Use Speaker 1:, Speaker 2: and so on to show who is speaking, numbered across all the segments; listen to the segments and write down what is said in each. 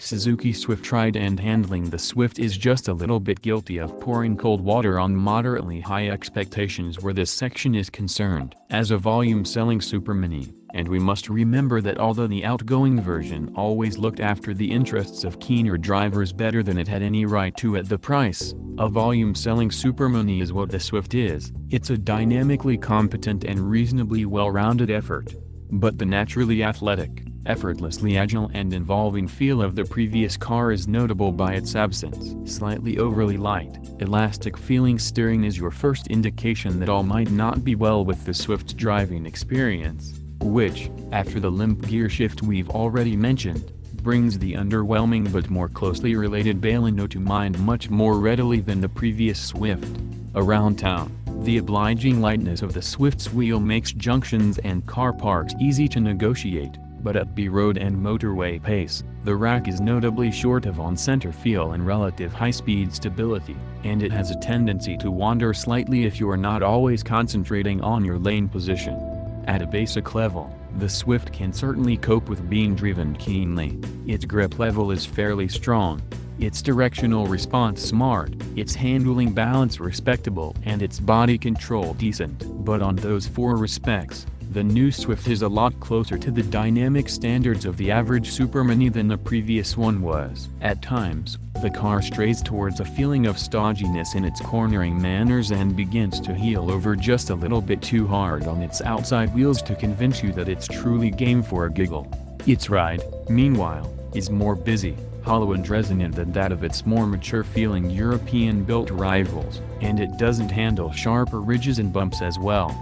Speaker 1: Suzuki Swift. Tried and handling. The Swift is just a little bit guilty of pouring cold water on moderately high expectations where this section is concerned. As a volume-selling supermini, and we must remember that although the outgoing version always looked after the interests of keener drivers better than it had any right to at the price, a volume-selling supermini is what the Swift is. It's a dynamically competent and reasonably well-rounded effort. But the naturally athletic, effortlessly agile and involving feel of the previous car is notable by its absence. Slightly overly light, elastic-feeling steering is your first indication that all might not be well with the Swift's driving experience, which, after the limp gear shift we've already mentioned, brings the underwhelming but more closely related Baleno to mind much more readily than the previous Swift. Around town, the obliging lightness of the Swift's wheel makes junctions and car parks easy to negotiate, but at B-road and motorway pace, the rack is notably short of on-center feel and relative high-speed stability, and it has a tendency to wander slightly if you are not always concentrating on your lane position. At a basic level, the Swift can certainly cope with being driven keenly. Its grip level is fairly strong, its directional response smart, its handling balance respectable, and its body control decent. But on those four respects, the new Swift is a lot closer to the dynamic standards of the average supermini than the previous one was. At times, the car strays towards a feeling of stodginess in its cornering manners and begins to heel over just a little bit too hard on its outside wheels to convince you that it's truly game for a giggle. Its ride, meanwhile, is more busy, hollow and resonant than that of its more mature-feeling European-built rivals, and it doesn't handle sharper ridges and bumps as well.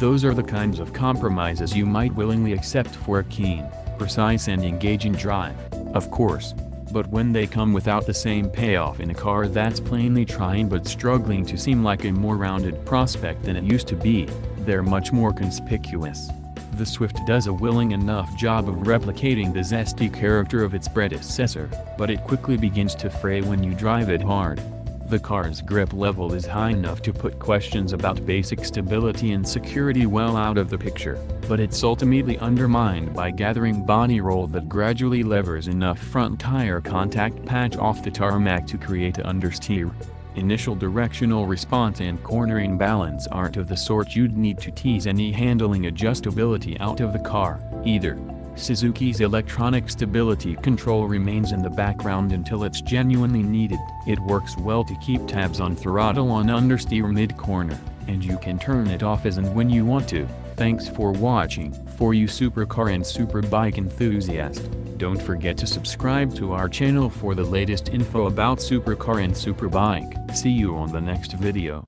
Speaker 1: Those are the kinds of compromises you might willingly accept for a keen, precise and engaging drive, of course. But when they come without the same payoff in a car that's plainly trying but struggling to seem like a more rounded prospect than it used to be, they're much more conspicuous. The Swift does a willing enough job of replicating the zesty character of its predecessor, but it quickly begins to fray when you drive it hard. The car's grip level is high enough to put questions about basic stability and security well out of the picture, but it's ultimately undermined by gathering body roll that gradually levers enough front tire contact patch off the tarmac to create understeer. Initial directional response and cornering balance aren't of the sort you'd need to tease any handling adjustability out of the car, either. Suzuki's electronic stability control remains in the background until it's genuinely needed. It works well to keep tabs on throttle on understeer mid-corner, and you can turn it off as and when you want to. Thanks for watching. For you supercar and superbike enthusiasts, don't forget to subscribe to our channel for the latest info about supercar and superbike. See you on the next video.